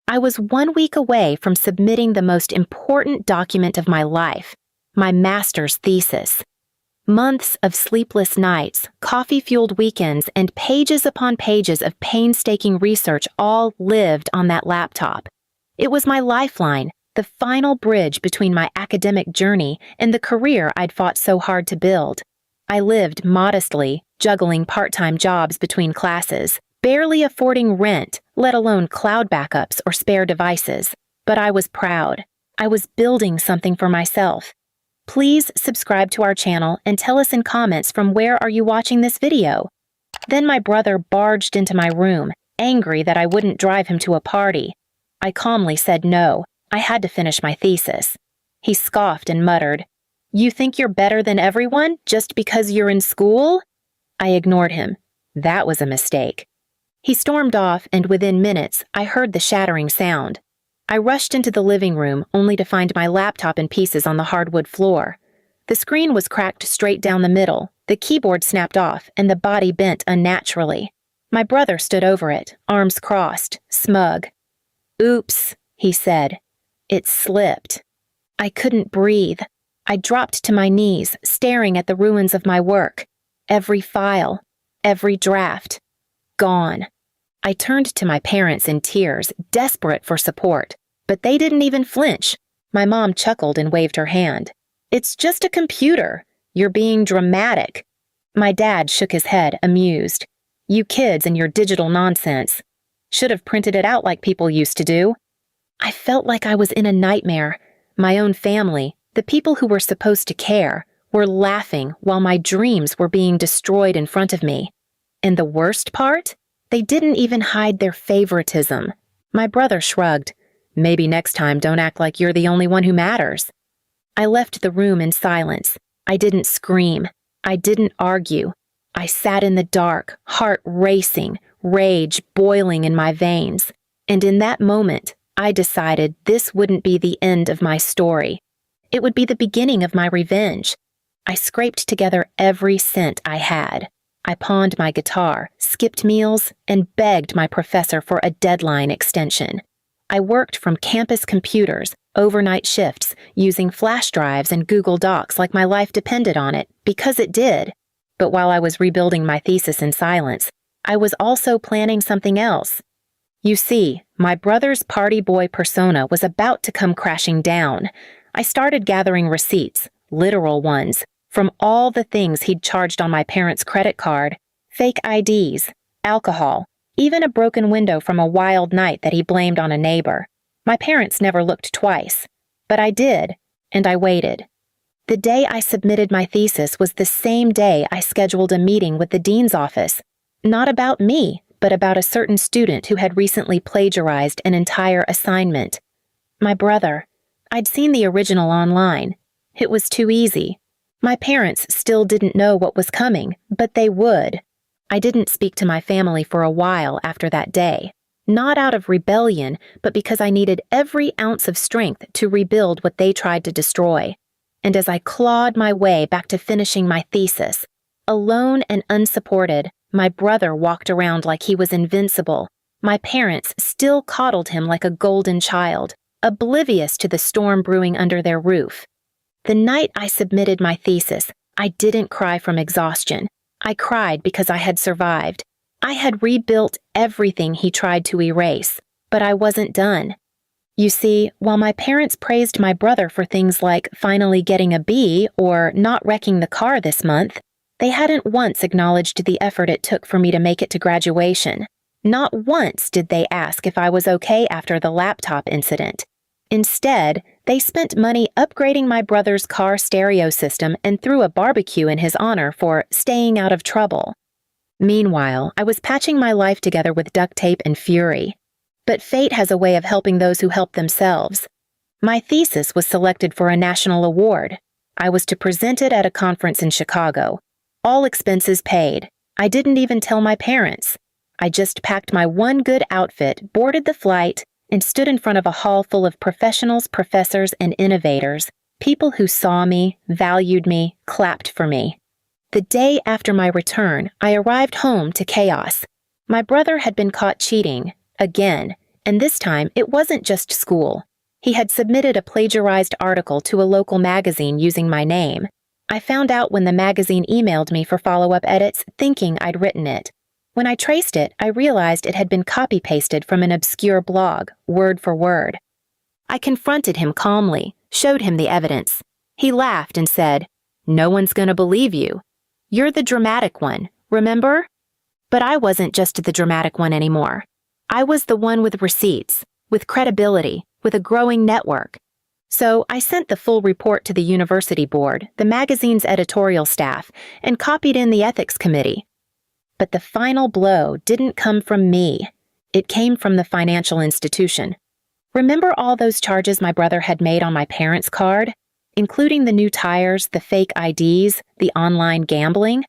I was 1 week away from submitting the most important document of my life, my master's thesis. Months of sleepless nights, coffee-fueled weekends, and pages upon pages of painstaking research all lived on that laptop. It was my lifeline, the final bridge between my academic journey and the career I'd fought so hard to build. I lived modestly, juggling part-time jobs between classes, barely affording rent, let alone cloud backups or spare devices. But I was proud. I was building something for myself. Please subscribe to our channel and tell us in comments from where are you watching this video. Then my brother barged into my room, angry that I wouldn't drive him to a party. I calmly said no. I had to finish my thesis. He scoffed and muttered, "You think you're better than everyone just because you're in school?" I ignored him. That was a mistake. He stormed off, and within minutes, I heard the shattering sound. I rushed into the living room, only to find my laptop in pieces on the hardwood floor. The screen was cracked straight down the middle, the keyboard snapped off, and the body bent unnaturally. My brother stood over it, arms crossed, smug. "Oops," he said. It slipped. I couldn't breathe. I dropped to my knees, staring at the ruins of my work. Every file, every draft, gone. I turned to my parents in tears, desperate for support, but they didn't even flinch. My mom chuckled and waved her hand. "It's just a computer. You're being dramatic." My dad shook his head, amused. "You kids and your digital nonsense. Should have printed it out like people used to do." I felt like I was in a nightmare. My own family, the people who were supposed to care, were laughing while my dreams were being destroyed in front of me. And the worst part? They didn't even hide their favoritism. My brother shrugged. "Maybe next time don't act like you're the only one who matters." I left the room in silence. I didn't scream. I didn't argue. I sat in the dark, heart racing, rage boiling in my veins. And in that moment, I decided this wouldn't be the end of my story. It would be the beginning of my revenge. I scraped together every cent I had. I pawned my guitar, skipped meals, and begged my professor for a deadline extension. I worked from campus computers, overnight shifts, using flash drives and Google Docs like my life depended on it, because it did. But while I was rebuilding my thesis in silence, I was also planning something else. You see, my brother's party boy persona was about to come crashing down. I started gathering receipts, literal ones, from all the things he'd charged on my parents' credit card, fake IDs, alcohol, even a broken window from a wild night that he blamed on a neighbor. My parents never looked twice, but I did, and I waited. The day I submitted my thesis was the same day I scheduled a meeting with the dean's office, not about me, but about a certain student who had recently plagiarized an entire assignment. My brother. I'd seen the original online. It was too easy. My parents still didn't know what was coming, but they would. I didn't speak to my family for a while after that day, not out of rebellion, but because I needed every ounce of strength to rebuild what they tried to destroy. And as I clawed my way back to finishing my thesis, alone and unsupported, my brother walked around like he was invincible. My parents still coddled him like a golden child, oblivious to the storm brewing under their roof. The night I submitted my thesis, I didn't cry from exhaustion. I cried because I had survived. I had rebuilt everything he tried to erase, but I wasn't done. You see, while my parents praised my brother for things like finally getting a B or not wrecking the car this month, they hadn't once acknowledged the effort it took for me to make it to graduation. Not once did they ask if I was okay after the laptop incident. Instead, they spent money upgrading my brother's car stereo system and threw a barbecue in his honor for staying out of trouble. Meanwhile, I was patching my life together with duct tape and fury. But fate has a way of helping those who help themselves. My thesis was selected for a national award. I was to present it at a conference in Chicago. All expenses paid. I didn't even tell my parents. I just packed my one good outfit, boarded the flight, and stood in front of a hall full of professionals, professors, and innovators, people who saw me, valued me, clapped for me. The day after my return, I arrived home to chaos. My brother had been caught cheating, again, And this time, it wasn't just school. He had submitted a plagiarized article to a local magazine using my name. I found out when the magazine emailed me for follow-up edits, thinking I'd written it. When I traced it, I realized it had been copy-pasted from an obscure blog, word for word. I confronted him calmly, showed him the evidence. He laughed and said, "No one's gonna believe you. You're the dramatic one, remember?" But I wasn't just the dramatic one anymore. I was the one with receipts, with credibility, with a growing network. So I sent the full report to the university board, the magazine's editorial staff, and copied in the ethics committee. But the final blow didn't come from me. It came from the financial institution. Remember all those charges my brother had made on my parents' card, including the new tires, the fake IDs, the online gambling?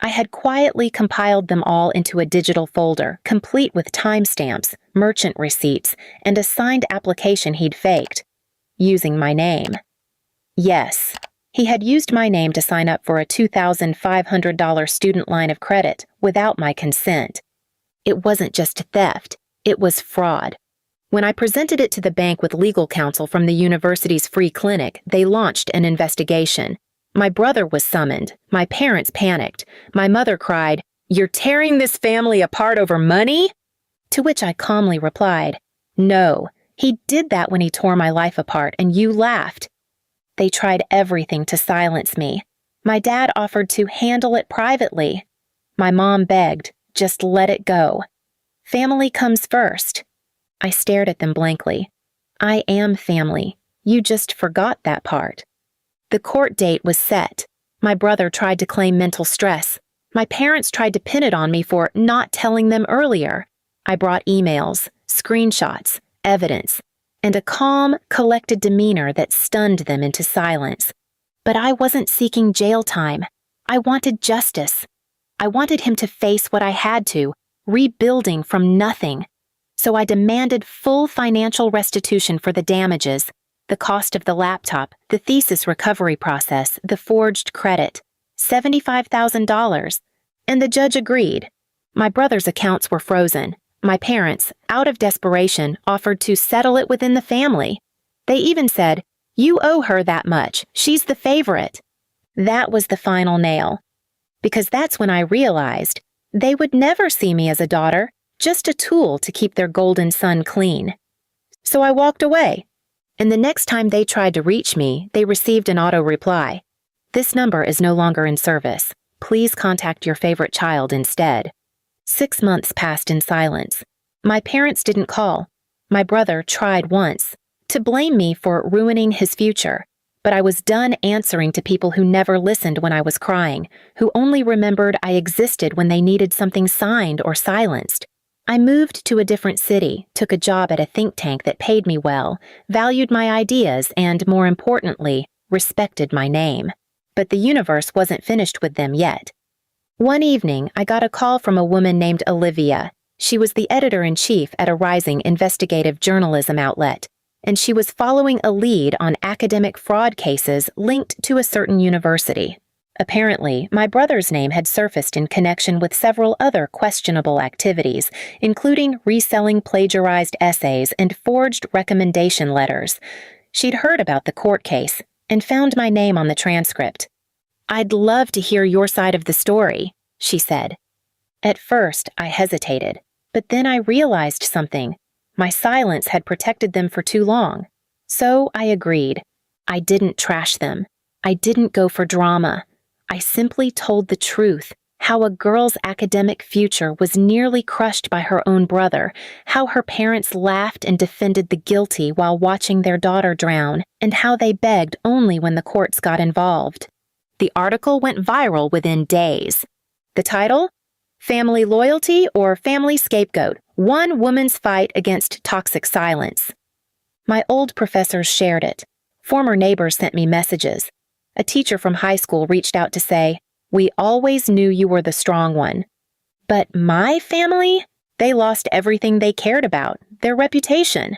I had quietly compiled them all into a digital folder, complete with timestamps, merchant receipts, and a signed application he'd faked, using my name. Yes, he had used my name to sign up for a $2,500 student line of credit without my consent. It wasn't just theft, it was fraud. When I presented it to the bank with legal counsel from the university's free clinic, they launched an investigation. My brother was summoned. My parents panicked. My mother cried, "You're tearing this family apart over money?" To which I calmly replied, "No, he did that when he tore my life apart, and you laughed." They tried everything to silence me. My dad offered to handle it privately. My mom begged, "Just let it go. Family comes first." I stared at them blankly. I am family. You just forgot that part. The court date was set. My brother tried to claim mental stress. My parents tried to pin it on me for not telling them earlier. I brought emails, screenshots, evidence, and a calm, collected demeanor that stunned them into silence. But I wasn't seeking jail time. I wanted justice. I wanted him to face what I had to, rebuilding from nothing. So I demanded full financial restitution for the damages, the cost of the laptop, the thesis recovery process, the forged credit, $75,000, and the judge agreed. My brother's accounts were frozen. My parents, out of desperation, offered to settle it within the family. They even said, "You owe her that much. She's the favorite." That was the final nail. Because that's when I realized they would never see me as a daughter, just a tool to keep their golden son clean. So I walked away. And the next time they tried to reach me, they received an auto reply. "This number is no longer in service. Please contact your favorite child instead." 6 months passed in silence. My parents didn't call. My brother tried once, to blame me for ruining his future. But I was done answering to people who never listened when I was crying, who only remembered I existed when they needed something signed or silenced. I moved to a different city, took a job at a think tank that paid me well, valued my ideas, and, more importantly, respected my name. But the universe wasn't finished with them yet. One evening, I got a call from a woman named Olivia. She was the editor-in-chief at a rising investigative journalism outlet, and she was following a lead on academic fraud cases linked to a certain university. Apparently, my brother's name had surfaced in connection with several other questionable activities, including reselling plagiarized essays and forged recommendation letters. She'd heard about the court case and found my name on the transcript. "I'd love to hear your side of the story," she said. At first, I hesitated, but then I realized something. My silence had protected them for too long. So I agreed. I didn't trash them. I didn't go for drama. I simply told the truth, how a girl's academic future was nearly crushed by her own brother, how her parents laughed and defended the guilty while watching their daughter drown, and how they begged only when the courts got involved. The article went viral within days. The title? Family Loyalty or Family Scapegoat, One Woman's Fight Against Toxic Silence. My old professors shared it. Former neighbors sent me messages. A teacher from high school reached out to say, "We always knew you were the strong one." But my family? They lost everything they cared about, their reputation.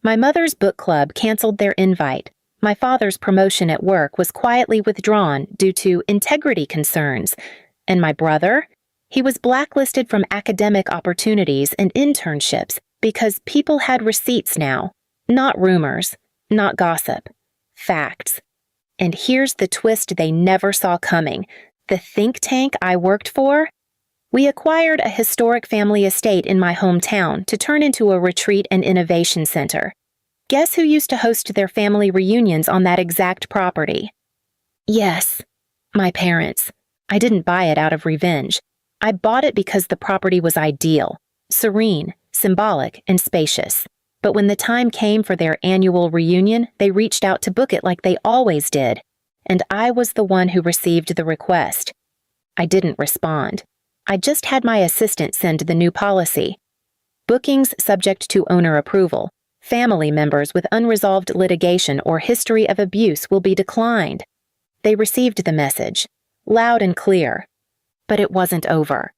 My mother's book club canceled their invite. My father's promotion at work was quietly withdrawn due to integrity concerns. And my brother? He was blacklisted from academic opportunities and internships because people had receipts now. Not rumors, not gossip. Facts. And here's the twist they never saw coming. The think tank I worked for? We acquired a historic family estate in my hometown to turn into a retreat and innovation center. Guess who used to host their family reunions on that exact property? Yes, my parents. I didn't buy it out of revenge. I bought it because the property was ideal, serene, symbolic, and spacious. But when the time came for their annual reunion, they reached out to book it like they always did. And I was the one who received the request. I didn't respond. I just had my assistant send the new policy. Bookings subject to owner approval. Family members with unresolved litigation or history of abuse will be declined. They received the message, loud and clear. But it wasn't over.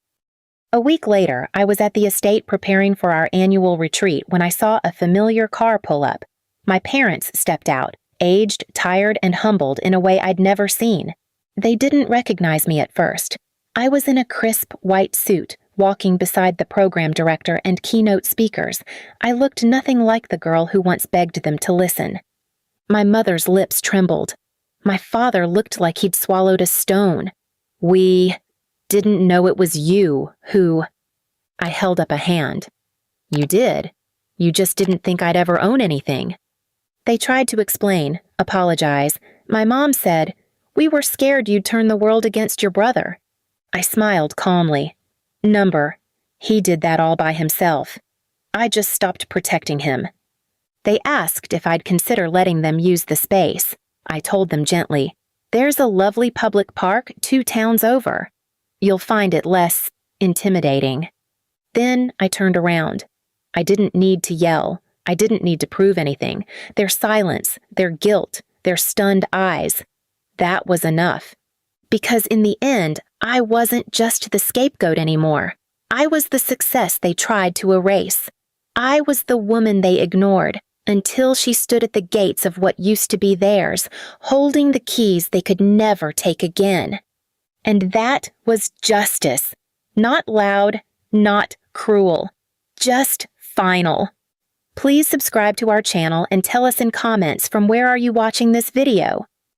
A week later, I was at the estate preparing for our annual retreat when I saw a familiar car pull up. My parents stepped out, aged, tired, and humbled in a way I'd never seen. They didn't recognize me at first. I was in a crisp white suit, walking beside the program director and keynote speakers. I looked nothing like the girl who once begged them to listen. My mother's lips trembled. My father looked like he'd swallowed a stone. We didn't know it was you who... I held up a hand. You did. You just didn't think I'd ever own anything. They tried to explain, apologize. My mom said, "We were scared you'd turn the world against your brother." I smiled calmly. Number. He did that all by himself. I just stopped protecting him. They asked if I'd consider letting them use the space. I told them gently, "There's a lovely public park 2 towns over. You'll find it less intimidating." Then I turned around. I didn't need to yell. I didn't need to prove anything. Their silence, their guilt, their stunned eyes. That was enough. Because in the end, I wasn't just the scapegoat anymore. I was the success they tried to erase. I was the woman they ignored until she stood at the gates of what used to be theirs, holding the keys they could never take again. And that was justice. Not loud, not cruel. Just final. Please subscribe to our channel and tell us in comments from where are you watching this video.